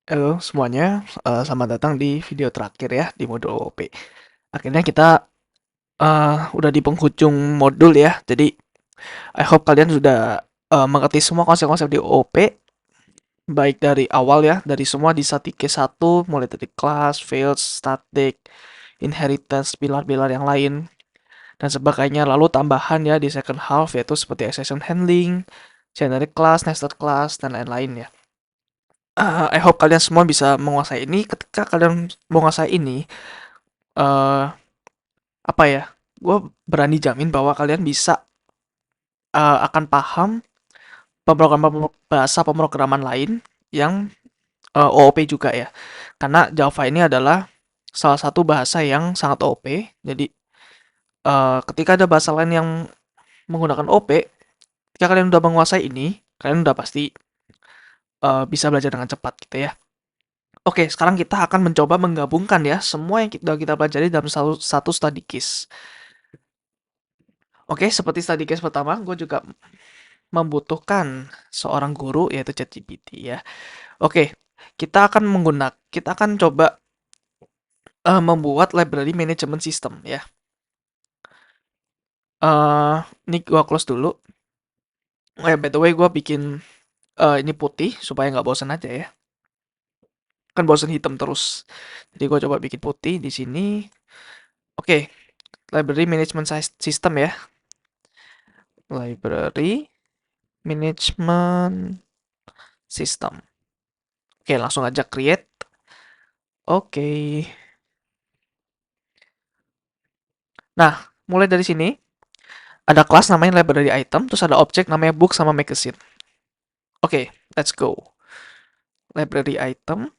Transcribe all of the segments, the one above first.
Halo semuanya, selamat datang di video terakhir ya di modul OOP. Akhirnya kita udah di penghujung modul ya. Jadi I hope kalian sudah mengerti semua konsep-konsep di OOP, baik dari awal ya, dari semua di static case 1, mulai dari class, fields, static, inheritance, pilar-pilar yang lain dan sebagainya. Lalu tambahan ya di second half yaitu seperti exception handling, generic class, nested class dan lain-lain ya. I hope kalian semua bisa menguasai ini. Ketika kalian menguasai ini, eh apa ya? Gue berani jamin bahwa kalian bisa akan paham bahasa pemrograman lain yang OOP juga ya. Karena Java ini adalah salah satu bahasa yang sangat OOP. Jadi ketika ada bahasa lain yang menggunakan OOP, ketika kalian udah menguasai ini, kalian udah pasti bisa belajar dengan cepat gitu ya. Oke, sekarang kita akan mencoba menggabungkan ya semua yang kita pelajari dalam satu study case. Oke, seperti study case pertama, gue juga membutuhkan seorang guru yaitu ChatGPT ya. Oke, kita akan coba membuat library management system ya. Ini gua close dulu. Oh ya, by the way, gua bikin ini putih supaya nggak bosan aja ya. Kan bosan hitam terus. Jadi gua coba bikin putih di sini. Oke, library management system ya. Library management system. Oke, langsung aja create. Oke. Nah, mulai dari sini ada kelas namanya library item, terus ada objek namanya book sama magazine. Oke, let's go. Library item.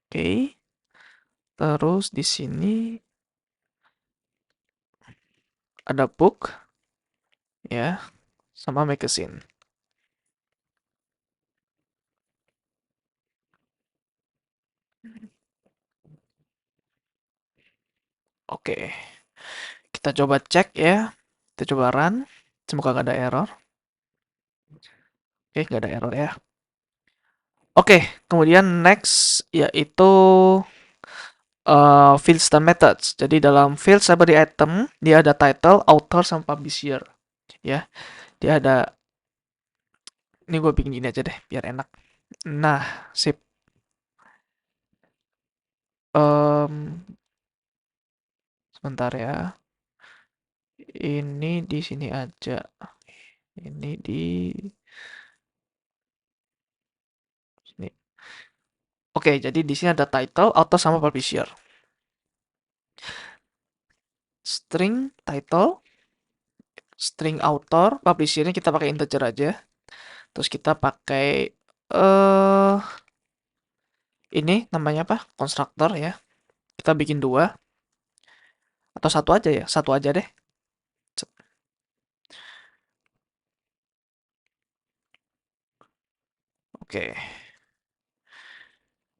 Oke. Terus di sini ada book ya, sama magazine. Oke. Kita coba cek ya. Kita coba run. Semoga nggak ada error. Oke, nggak ada error ya. Oke, kemudian next yaitu fields dan methods. Jadi dalam fields library item dia ada title, author, sama publisher. Ya, dia ada. Ini gue bikin gini aja deh, biar enak. Nah, sip. Sebentar ya. Ini di sini aja. Ini di sini. Oke, jadi di sini ada title, author, sama publisher. String title, string author, publishernya kita pakai integer aja. Terus kita pakai ini namanya apa? Constructor ya. Kita bikin dua atau satu aja ya, satu aja deh. Oke,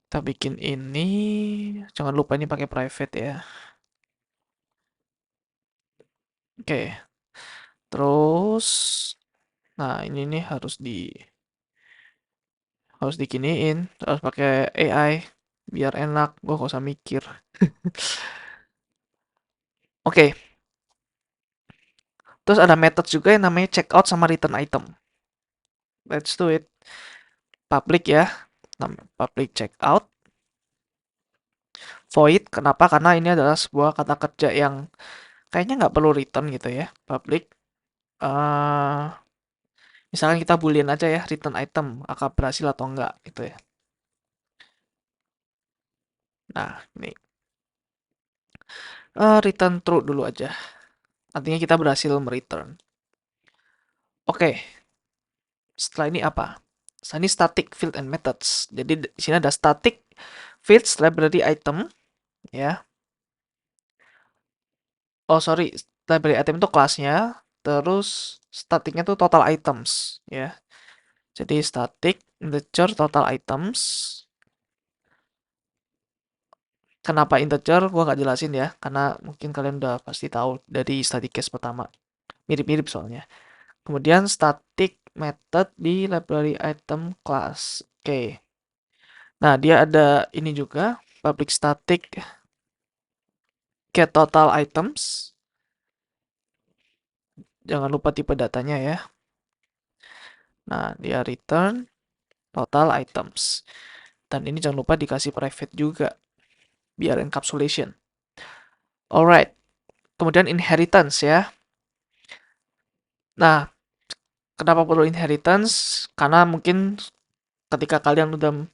kita bikin ini. Jangan lupa ini pakai private ya. Oke, terus, nah ini nih harus dikiniin, harus pakai AI biar enak. Gua gak usah mikir. Oke, terus ada method juga yang namanya checkout sama return item. Let's do it. Public ya, public checkout. Void, kenapa? Karena ini adalah sebuah kata kerja yang kayaknya nggak perlu return gitu ya. Public, uh, misalkan kita boolean aja ya, return item, akan berhasil atau enggak gitu ya. Nah, ini return true dulu aja. Artinya kita berhasil mereturn. Oke, setelah ini apa? Setelah ini static field and methods. Jadi di sini ada static fields library item ya. Oh sorry, library item itu kelasnya. Terus staticnya tuh total items ya. Jadi static integer total items. Kenapa integer? Gua nggak jelasin ya, karena mungkin kalian udah pasti tahu dari study case pertama. Mirip-mirip soalnya. Kemudian static method di library item class. Oke. Nah, dia ada ini juga, public static get total items. Jangan lupa tipe datanya ya. Nah, dia return total items. Dan ini jangan lupa dikasih private juga, biar encapsulation. Alright, kemudian inheritance ya. Nah, kenapa perlu inheritance? Karena mungkin ketika kalian udah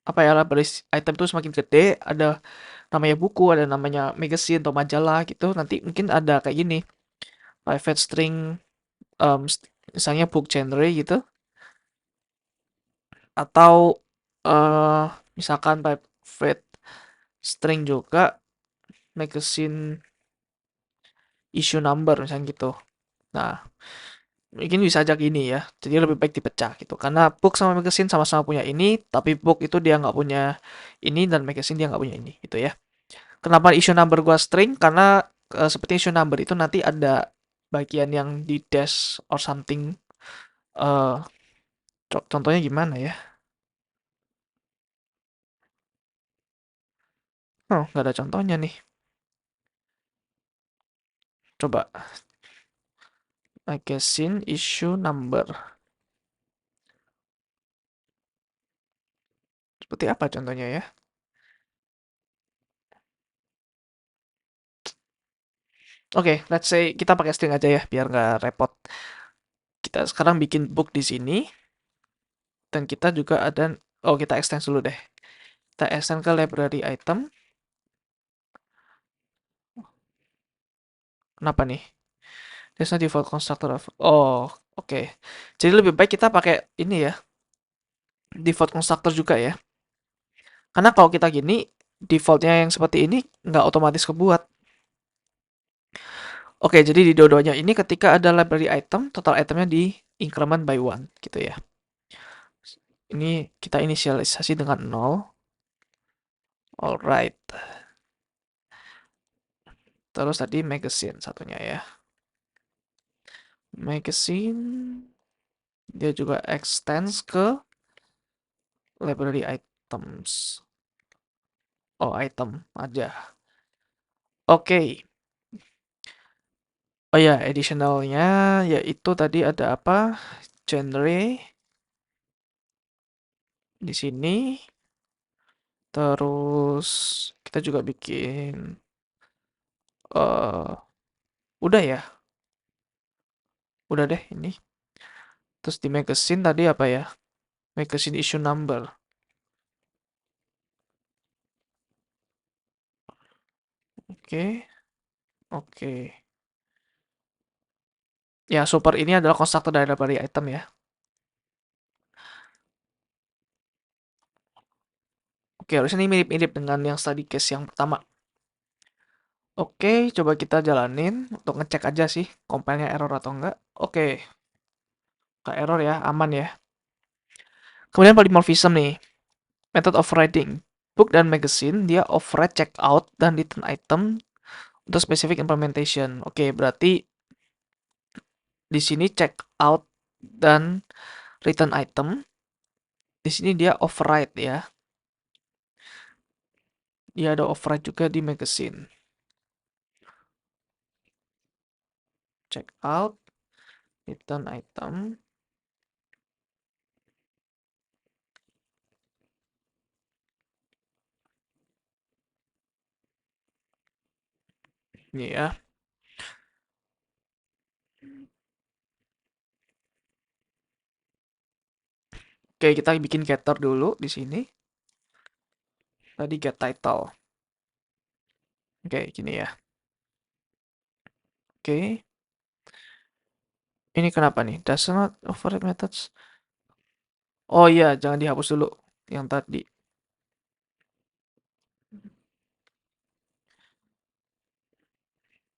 apa ya, library item itu semakin gede, ada namanya buku, ada namanya magazine atau majalah gitu, nanti mungkin ada kayak gini, private string, misalnya book genre gitu, atau eh misalkan private string juga magazine issue number misalnya gitu. Nah, mungkin bisa aja gini ya. Jadi lebih baik dipecah gitu. Karena book sama magazine sama-sama punya ini, tapi book itu dia nggak punya ini dan magazine dia nggak punya ini gitu ya. Kenapa issue number gua string? Karena seperti issue number itu nanti ada bagian yang di dash or something. eh Contohnya gimana ya? Oh, nggak ada contohnya nih. Coba magazine issue number. Seperti apa contohnya ya? Oke, let's say kita pakai string aja ya, biar nggak repot. Kita sekarang bikin book di sini, dan kita juga ada, oh kita extend dulu deh. Kita extend ke library item. Kenapa nih? There's no default constructor of, oh oke. Jadi lebih baik kita pakai ini ya, default constructor juga ya. Karena kalau kita gini, defaultnya yang seperti ini nggak otomatis kebuat. Oke, jadi di dua-duanya ini ketika ada library item, total itemnya di increment by 1 gitu ya. Ini kita inisialisasi dengan 0. Alright. Terus tadi magazine satunya ya. Magazine dia juga extends ke library items. Oh, item aja. Oke. Oh ya, additionalnya yaitu tadi ada apa? Genre di sini. Terus kita juga bikin udah ya. Udah deh ini. Terus di magazine tadi apa ya? Magazine issue number. Oke. Oke. Ya, super ini adalah konstruktor dari library item ya. Oke, harusnya ini mirip-mirip dengan yang study case yang pertama. Oke, coba kita jalanin untuk ngecek aja sih compile-nya error atau enggak. Oke, nggak error ya, aman ya. Kemudian polymorphism nih, method overriding. Book dan magazine dia override checkout dan return item untuk specific implementation. Oke, berarti di sini checkout dan return item di sini dia override ya. Dia ada override juga di magazine. Checkout, return item. Ini ya. Oke, kita bikin getter dulu di sini. Tadi get title. Oke, gini ya. Oke. Ini kenapa nih? Does not override methods. Oh iya, jangan dihapus dulu yang tadi.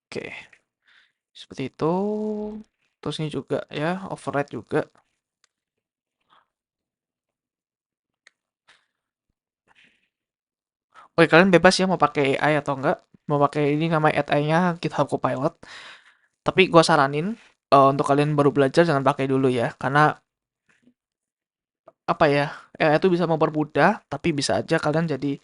Oke. Seperti itu. Terus ini juga ya, override juga. Oke, kalian bebas ya mau pakai AI atau enggak. Mau pakai ini nama AI-nya GitHub Copilot. Tapi gua saranin untuk kalian baru belajar jangan pakai dulu ya, karena apa ya? AI itu bisa mempermudah, tapi bisa aja kalian jadi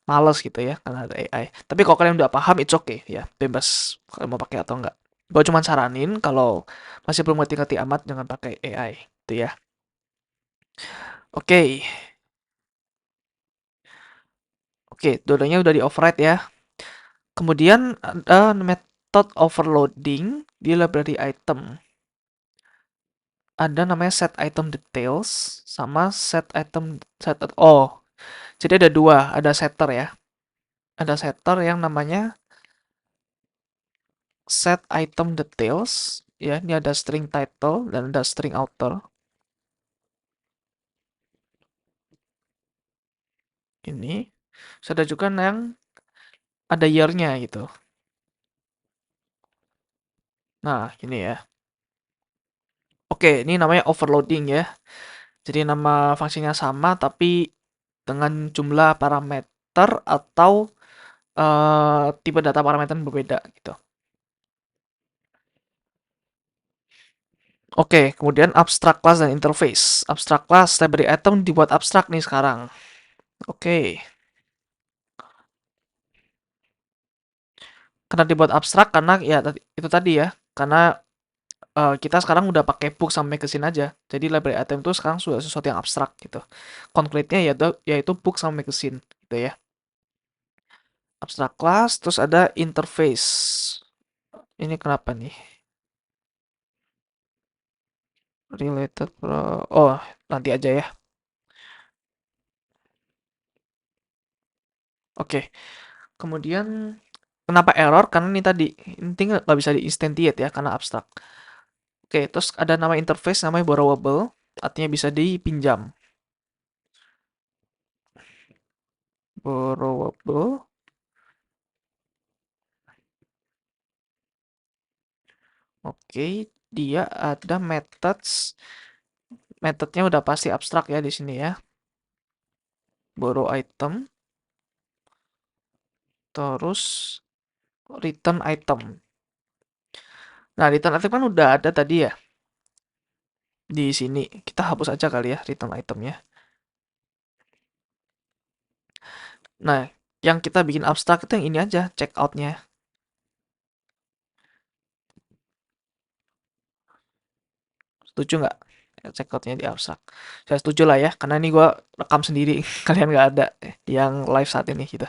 males gitu ya karena ada AI. Tapi kalau kalian udah paham, it's okay ya, bebas kalian mau pakai atau enggak. Gue cuma saranin kalau masih belum ngerti-ngerti amat jangan pakai AI, gitu ya. Oke, oke, dua-duanya udah di override ya. Kemudian ada method overloading di library item. Ada namanya set item details sama oh, jadi ada dua, ada setter ya. Ada setter yang namanya set item details ya. Ini ada string title dan ada string outer. Ini sudah juga yang ada year-nya gitu. Nah, ini ya. Oke, ini namanya overloading ya. Jadi nama fungsinya sama tapi dengan jumlah parameter atau tipe data parameter yang berbeda gitu. Oke, kemudian abstract class dan interface. Abstract class library item dibuat abstrak nih sekarang. Oke. Karena dibuat abstrak karena ya itu tadi ya. Karena kita sekarang udah pakai book sama magazine aja. Jadi library item itu sekarang sudah sesuatu yang abstrak gitu. Konkretnya yaitu book sama magazine gitu ya. Abstract class, terus ada interface. Ini kenapa nih? Related pro. Oh, nanti aja ya. Oke. Kemudian kenapa error? Karena ini tadi intinya nggak bisa di instantiate ya karena abstrak. Oke, terus ada nama interface namanya borrowable, artinya bisa dipinjam. Borrowable. Oke, dia ada methods. Methodnya udah pasti abstrak ya di sini ya. Borrow item, terus return item. Nah, return item kan udah ada tadi ya di sini. Kita hapus aja kali ya return itemnya. Nah, yang kita bikin abstrak itu yang ini aja, checkout-nya. Setuju nggak? Checkout-nya di abstrak. Saya setuju lah ya, karena ini gua rekam sendiri. Kalian nggak ada yang live saat ini gitu.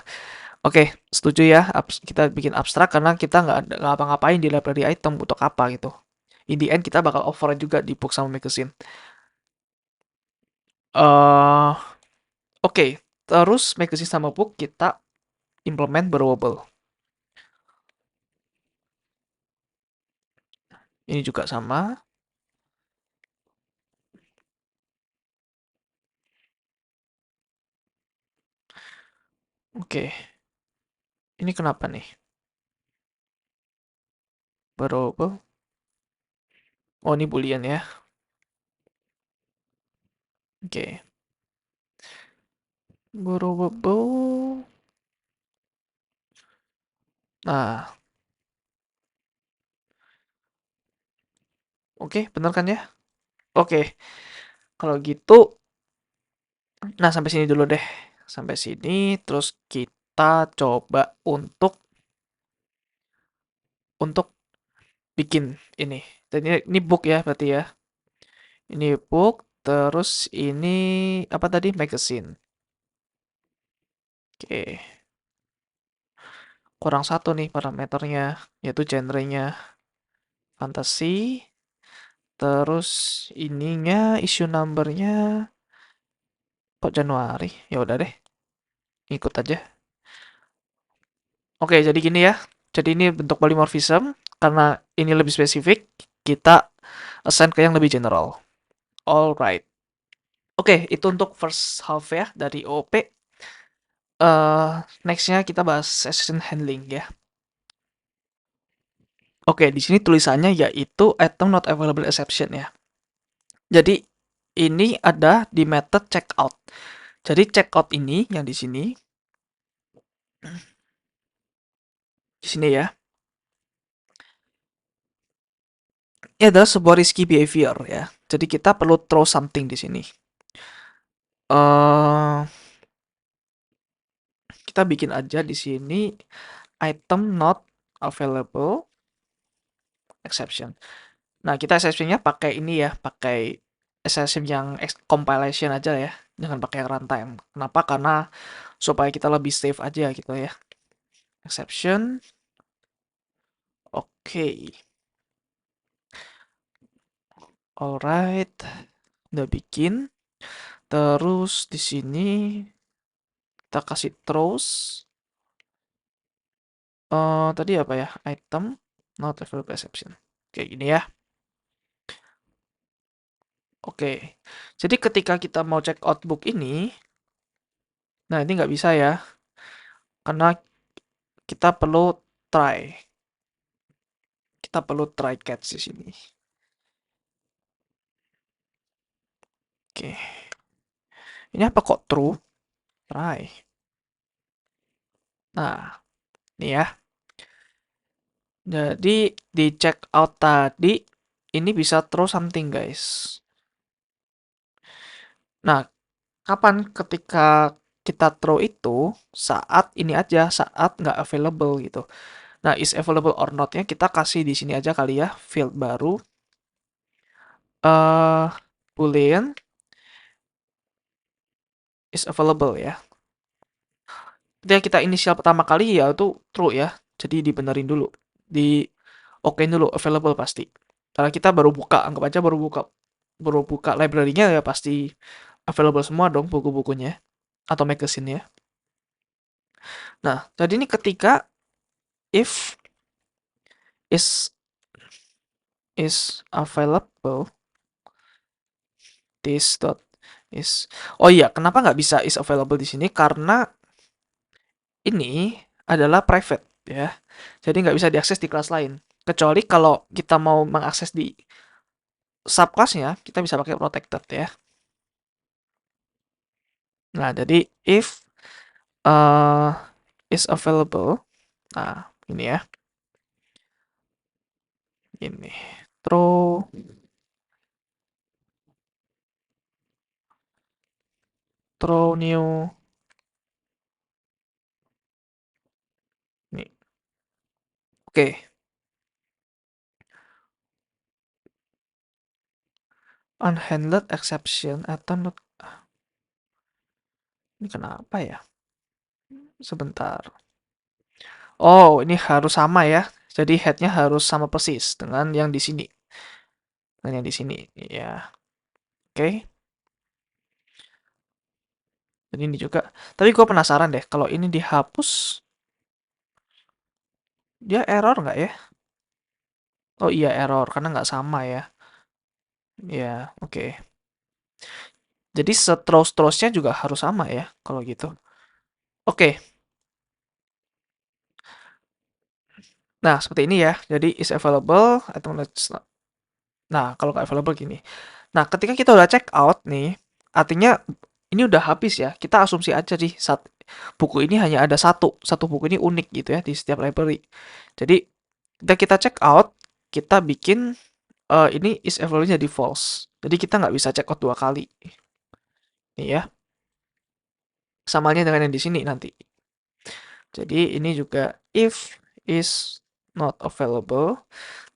Oke, setuju ya. Kita bikin abstrak karena kita nggak ada nggak apa-ngapain di library item untuk apa gitu. In the end kita bakal override juga di book sama magazine. eh Oke, terus magazine sama book kita implement borrowable. Ini juga sama. Oke, ini kenapa nih? Borrowable. Oh, ini boolean ya. Oke. Borrowable. Nah, oke, bener kan ya? Oke, kalau gitu, nah sampai sini dulu deh. Sampai sini, terus kita coba untuk bikin ini. Dan ini book ya berarti ya. Ini book, terus ini apa tadi? Magazine. Oke. Kurang satu nih parameternya, yaitu genrenya fantasy. Terus ininya issue numbernya kok Januari? Ya udah deh, ikut aja. Oke, jadi gini ya. Jadi ini bentuk polymorphism karena ini lebih spesifik, kita assign ke yang lebih general. Alright. Oke, itu untuk first half ya dari OOP. Nextnya kita bahas session handling ya. Oke, di sini tulisannya yaitu item not available exception ya. Jadi ini ada di method checkout. Jadi checkout ini yang di sini ya, ini adalah sebuah risky behavior ya. Jadi kita perlu throw something di sini. eh kita bikin aja di sini item not available exception. Nah, kita exception-nya pakai ini ya, pakai exception yang compilation aja ya, jangan pakai yang runtime. Kenapa? Karena supaya kita lebih safe aja gitu ya. Exception. Oke. Alright. Udah bikin. Terus di sini kita kasih throws. Tadi apa ya? Item not available exception. Kayak gini ya. Oke. Jadi ketika kita mau check out book ini, nah ini nggak bisa ya, karena kita perlu try. Kita perlu try catch di sini. Oke. Ini apa kok true? Try. Nah, ini ya. Jadi di check out tadi ini bisa throw something guys. Nah, kapan ketika kita throw itu saat ini aja, saat nggak available gitu. Nah, is available or not-nya kita kasih di sini aja kali ya, field baru. Boolean is available ya. Ketika kita inisial pertama kali ya itu true ya. Jadi dibenerin dulu. Di okein dulu available pasti. Karena kita baru buka, anggap aja baru buka library-nya ya pasti available semua dong buku-bukunya atau magazine-nya. Nah, jadi ini ketika if is available this dot is. Oh iya, kenapa nggak bisa is available di sini? Karena ini adalah private ya. Jadi nggak bisa diakses di kelas lain. Kecuali kalau kita mau mengakses di subclassnya, kita bisa pakai protected ya. Nah, jadi if is available. Nah, ini ya. Ini. Throw new. Nih. Oke. Unhandled exception atau not. Ini kenapa ya? Sebentar. Oh, ini harus sama ya. Jadi headnya harus sama persis dengan yang di sini. Dengan yang di sini. Ya. Oke. Dan ini juga. Tapi gue penasaran deh. Kalau ini dihapus. Dia error nggak ya? Oh iya error. Karena nggak sama ya. Ya, oke. Jadi seterus-terusnya juga harus sama ya. Kalau gitu. Oke. Nah, seperti ini ya. Jadi is available atau nah, kalau nggak available gini. Nah, ketika kita udah check out nih, artinya ini udah habis ya. Kita asumsi aja sih saat buku ini hanya ada satu buku ini unik gitu ya di setiap library. Jadi ketika kita check out, kita bikin ini is available jadi false. Jadi kita nggak bisa check out dua kali. Nih ya. Samanya dengan yang di sini nanti. Jadi ini juga if is not available.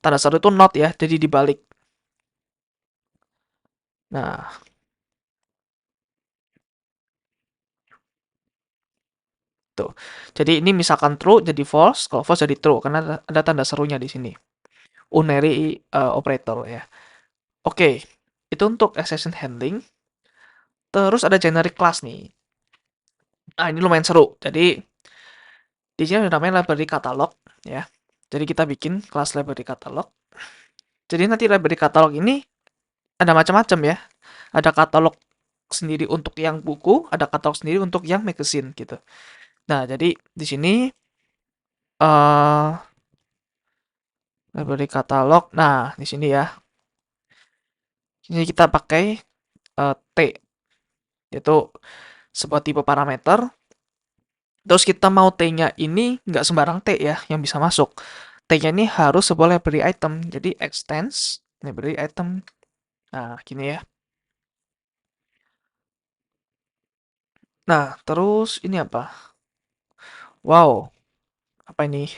Tanda seru itu not ya, jadi dibalik. Nah, tuh. Jadi ini misalkan true jadi false, kalau false jadi true karena ada tanda serunya di sini. Unary operator ya. Oke, itu untuk exception handling. Terus ada generic class nih. Nah, ini lumayan seru. Jadi di sini ada namanya library catalog ya. Jadi kita bikin kelas library catalog. Jadi nanti library catalog ini ada macam-macam ya. Ada katalog sendiri untuk yang buku, ada katalog sendiri untuk yang magazine gitu. Nah, jadi di sini library catalog. Nah, di sini ya. Ini kita pakai T, yaitu sebuah tipe parameter. Terus kita mau T-nya ini nggak sembarang T ya yang bisa masuk. T-nya ini harus sebuah library item. Jadi extends library item. Nah, gini ya. Nah, terus ini apa? Wow, apa ini?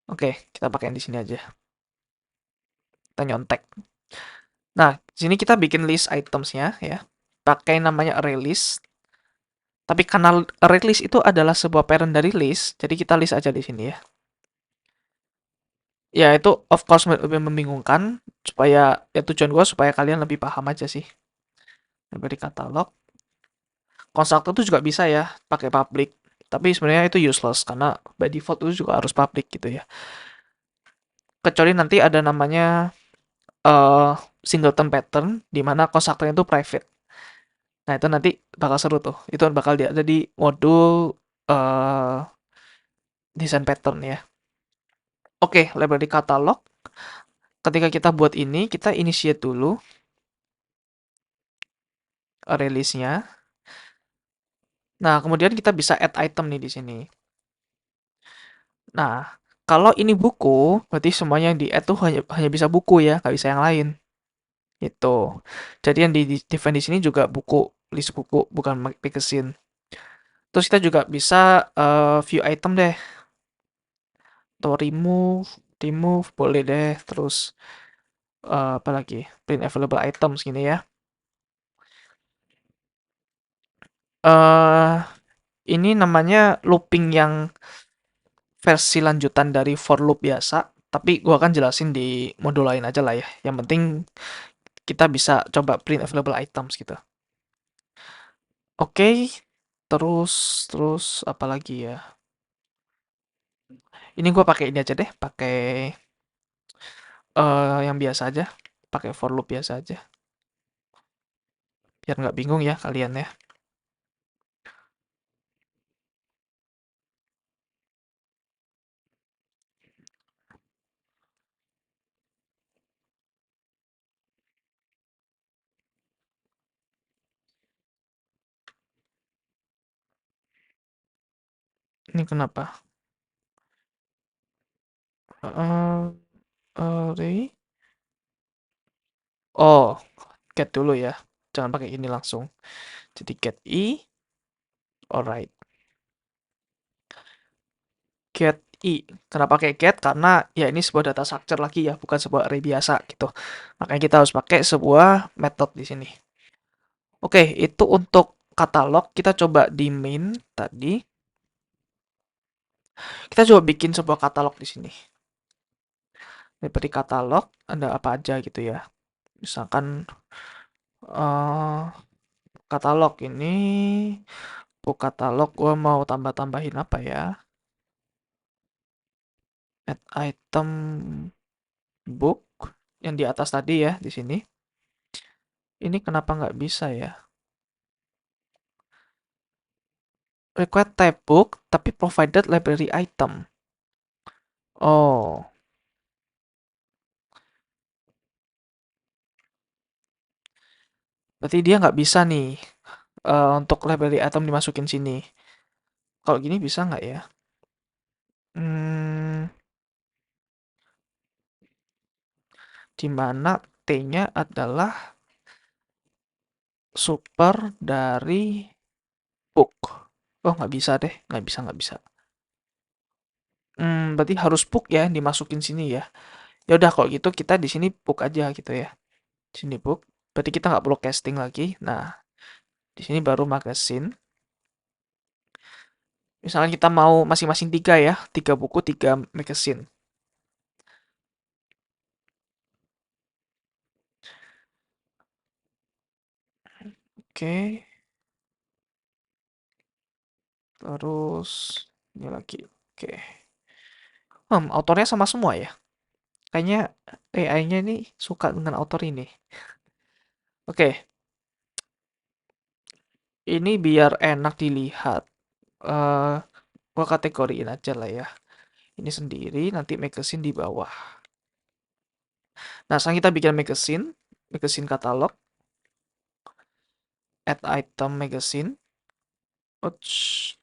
Oke, kita pakai yang di sini aja. Kita nyontek. Nah, di sini kita bikin list itemsnya ya. Pakai namanya array list. Tapi karena array list itu adalah sebuah parent dari list, jadi kita list aja di sini ya. Ya, itu of course lebih membingungkan, supaya ya tujuan gue supaya kalian lebih paham aja sih. Dari katalog. Konstruktor itu juga bisa ya pakai public. Tapi sebenarnya itu useless karena by default itu juga harus public gitu ya. Kecuali nanti ada namanya eh singleton pattern di mana konstruktornya itu private. Nah, itu nanti bakal seru tuh. Itu bakal ada di modul eh desain pattern ya. Oke, library katalog. Ketika kita buat ini, kita initiate dulu release-nya. Nah, kemudian kita bisa add item nih di sini. Nah, kalau ini buku, berarti semuanya yang di-add tuh hanya bisa buku ya, nggak bisa yang lain. Itu. Jadi yang di-define di sini juga buku, list buku, bukan magazine. Terus kita juga bisa view item deh. Atau remove boleh deh. Terus apa lagi? Print available items gini ya. eh ini namanya looping yang versi lanjutan dari for loop biasa. Tapi gua akan jelasin di modul lain aja lah ya. Yang penting kita bisa coba print available items gitu. Oke, terus terus apa lagi ya? Ini gua pakai ini aja deh, pakai yang biasa aja, pakai for loop biasa aja. Biar nggak bingung ya kalian ya. Ini kenapa? Eh, array. Oh, get dulu ya. Jangan pakai ini langsung. Jadi get i, alright. Get i. Kenapa pakai get? Karena ya ini sebuah data structure lagi ya, bukan sebuah array biasa gitu. Makanya kita harus pakai sebuah method di sini. Oke, itu untuk katalog. Kita coba di main tadi. Kita coba bikin sebuah katalog di sini. Dari katalog ada apa aja gitu ya. Misalkan eh katalog ini, book katalog gua mau tambah-tambahin apa ya? Add item book yang di atas tadi ya di sini. Ini kenapa nggak bisa ya? Require type book tapi provided library item. Oh, berarti dia nggak bisa nih untuk library item dimasukin sini. Kalau gini bisa nggak ya? Hmm, di mana T-nya adalah super dari book. Oh, nggak bisa deh. Nggak bisa, nggak bisa. Berarti harus book ya yang dimasukin sini ya. Ya udah kalau gitu kita di sini book aja gitu ya. Di sini book. Berarti kita nggak perlu casting lagi. Nah, di sini baru magazine. Misalnya kita mau masing-masing tiga ya, tiga buku, tiga magazine. Oke, terus ini lagi. Oke. Autornya sama semua ya. Kayaknya AI-nya ini suka dengan autor ini. Oke, ini biar enak dilihat. eh gua kategoriin aja lah ya. Ini sendiri, nanti magazine di bawah. Nah, sekarang kita bikin magazine, magazine katalog, add item magazine. Ouch.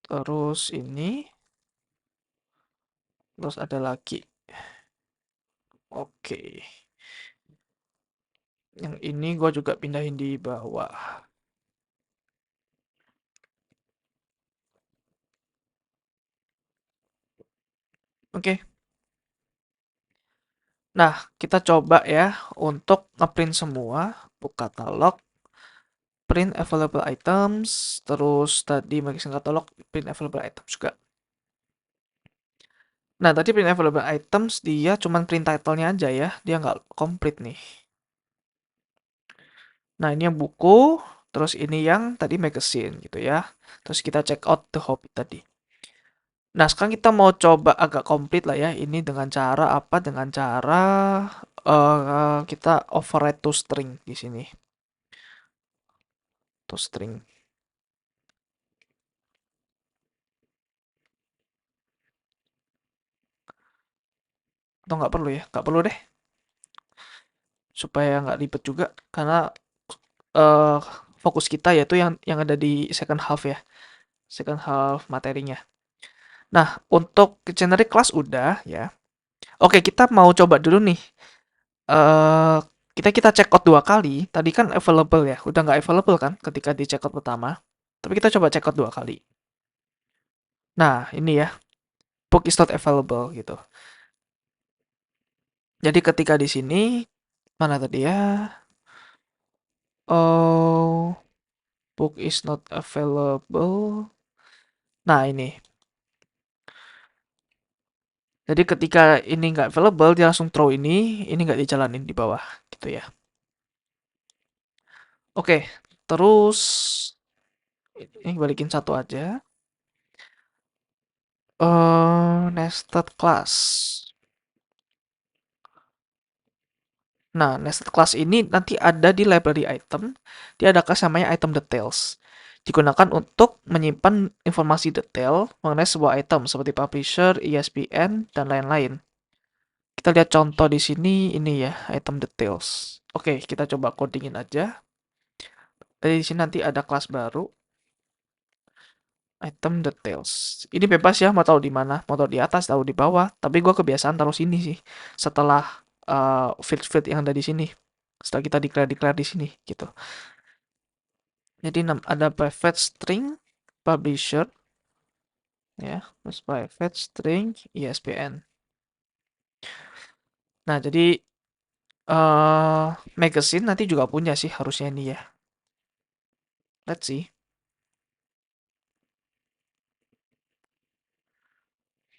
Terus ini, terus ada lagi. Oke. Yang ini gue juga pindahin di bawah. Oke. Nah, kita coba ya untuk ngeprint semua. Book katalog, print available items, terus tadi magazine katalog, print available items juga. Nah, tadi print available items dia cuman print title-nya aja ya, dia nggak komplit nih. Nah, ini yang buku, terus ini yang tadi magazine gitu ya. Terus kita check out the hobby tadi. Nah, sekarang kita mau coba agak komplit lah ya. Ini dengan cara apa? Dengan cara kita override to string di sini. To string. Atau nggak perlu ya? Nggak perlu deh. Supaya nggak ribet juga. Karena eh fokus kita yaitu yang ada di second half ya. Second half materinya. Nah, untuk generic class udah ya. Oke, kita mau coba dulu nih. eh kita check out dua kali. Tadi kan available ya. Udah nggak available kan ketika di check out pertama. Tapi kita coba check out dua kali. Nah, ini ya. Book is not available gitu. Jadi ketika di sini mana tadi ya? Oh, book is not available. Nah, ini. Jadi ketika ini nggak available, dia langsung throw ini nggak dijalanin di bawah, gitu ya. Oke, terus ini balikin satu aja. Nested class. Nah, nested class ini nanti ada di library item. Dia ada kelas namanya item details. Digunakan untuk menyimpan informasi detail mengenai sebuah item seperti publisher, ISBN, dan lain-lain. Kita lihat contoh di sini, ini ya, item details. Oke, kita coba codingin aja. Jadi di sini nanti ada kelas baru, item details. Ini bebas ya, mau taruh di mana, mau taruh di atas, taruh di bawah. Tapi gue kebiasaan taruh sini sih, setelah field-field yang ada di sini. Setelah kita declare di sini, gitu. Jadi ada private string publisher, ya, terus private string ISBN. Nah, jadi magazine nanti juga punya sih harusnya ini ya. Let's see.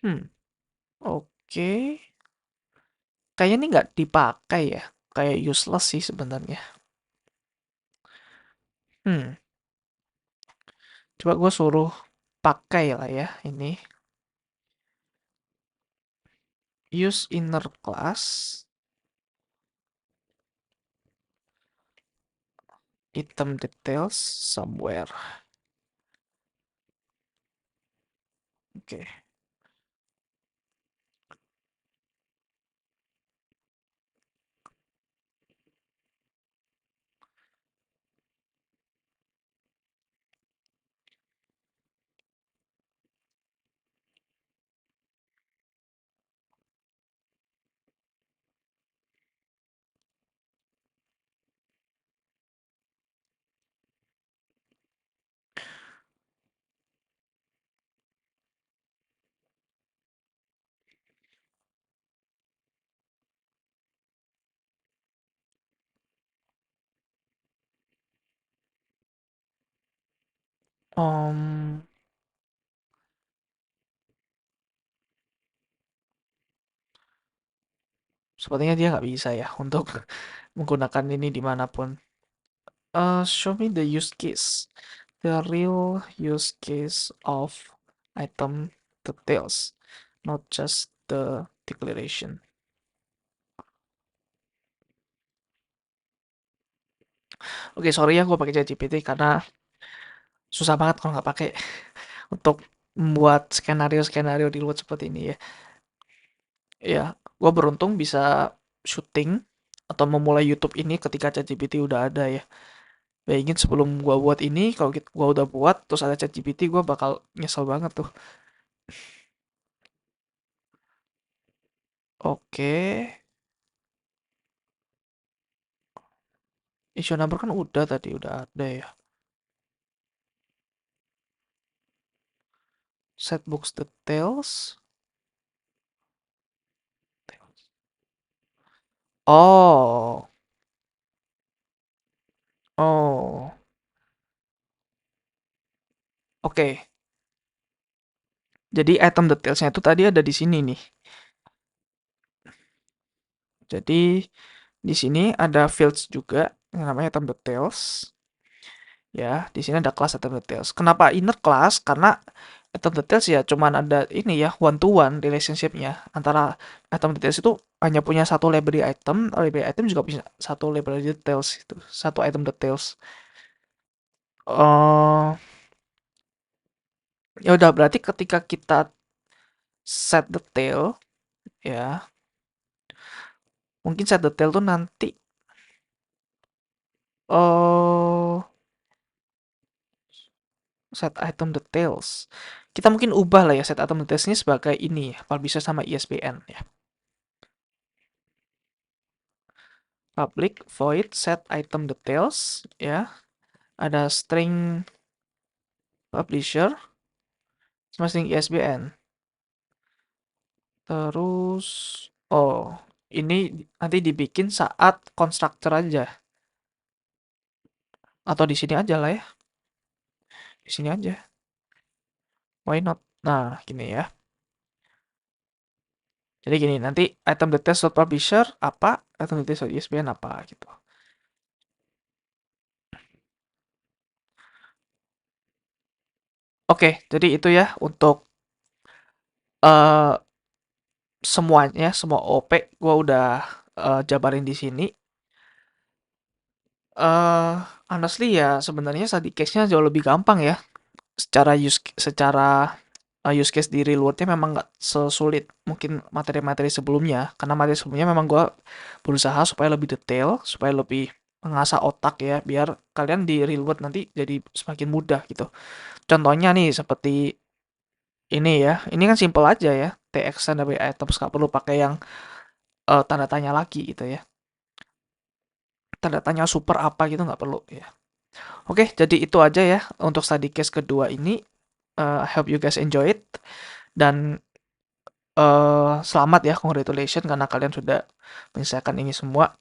Hmm, oke. Kayaknya ini nggak dipakai ya. Kayak useless sih sebenarnya. Hmm, coba gue suruh pakai lah ya ini. Use inner class item details somewhere. Oke. Um, sepertinya dia nggak bisa ya untuk menggunakan ini dimanapun. Show me the use case. The real use case of item details, not just the declaration. Oke, sorry ya gue pakai ChatGPT karena susah banget kalau nggak pakai untuk membuat skenario-skenario di luar seperti ini ya. Ya, gue beruntung bisa syuting atau memulai YouTube ini ketika ChatGPT udah ada ya. Bayangin sebelum gue buat ini, kalau gue udah buat terus ada ChatGPT, gue bakal nyesel banget tuh. Oke, Issue number kan udah tadi, udah ada ya. Set books details. Oh, oh, oke. Jadi item detailsnya itu tadi ada di sini nih. Jadi di sini ada fields juga yang namanya item details. Ya, di sini ada kelas item details. Kenapa inner class? Karena item details ya cuman ada ini ya one to one relationship-nya antara item details itu hanya punya satu library item juga punya satu library details itu, satu item details. Oh, ya udah berarti ketika kita set detail ya, mungkin set detail tuh nanti oh set item details. Kita mungkin ubah lah ya set item details ini sebagai ini ya, publisher sama ISBN ya. Public void set item details ya. Ada string publisher sama string ISBN. Terus oh, ini nanti dibikin saat constructor aja atau di sini aja lah ya. Di sini aja. Why not? Nah, gini ya. Jadi gini, nanti item details publisher apa, item details ISBN apa gitu. Oke, jadi itu ya untuk eh semuanya, semua OP gua udah jabarin di sini. eh Honestly ya sebenarnya study case-nya jauh lebih gampang ya. Secara use case di real world-nya memang nggak sesulit mungkin materi-materi sebelumnya. Karena materi sebelumnya memang gua berusaha supaya lebih detail, supaya lebih mengasah otak ya, biar kalian di real world nanti jadi semakin mudah gitu. Contohnya nih seperti ini ya, ini kan simple aja ya, TX dan items nggak perlu pakai yang tanda tanya lagi gitu ya. Tanda tanya super apa gitu nggak perlu ya. Oke, jadi itu aja ya untuk study case kedua ini. I hope you guys enjoy it dan selamat ya, congratulations karena kalian sudah menyelesaikan ini semua.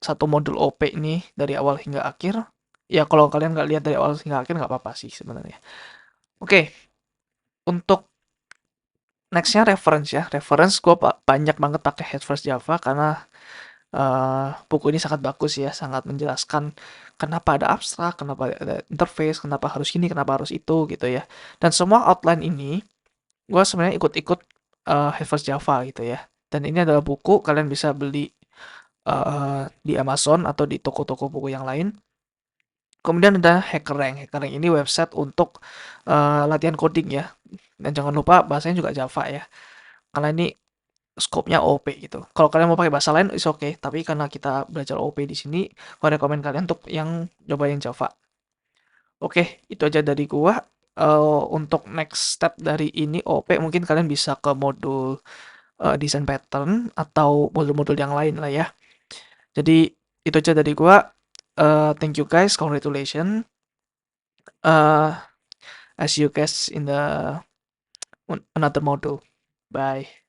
Satu modul OP ini dari awal hingga akhir. Ya kalau kalian nggak lihat dari awal hingga akhir nggak apa-apa sih sebenarnya. Oke, untuk nextnya reference ya. Reference gue banyak banget pakai Head First Java karena buku ini sangat bagus ya, sangat menjelaskan kenapa ada abstrak, kenapa ada interface, kenapa harus ini, kenapa harus itu gitu ya. Dan semua outline ini gue sebenarnya ikut-ikut Head First Java gitu ya. Dan ini adalah buku kalian bisa beli di Amazon atau di toko-toko buku yang lain. Kemudian ada HackerRank. HackerRank ini website untuk latihan coding ya. Dan jangan lupa bahasanya juga Java ya. Karena ini scope-nya OP gitu. Kalau kalian mau pakai bahasa lain, is okay. Tapi karena kita belajar OP di sini, gue rekomen kalian untuk yang coba yang Java. Oke, itu aja dari gua. Untuk next step dari ini OP, mungkin kalian bisa ke modul design pattern atau modul-modul yang lain lah ya. Jadi itu aja dari gua. Thank you guys, congratulations. I see you guys in the another module. Bye.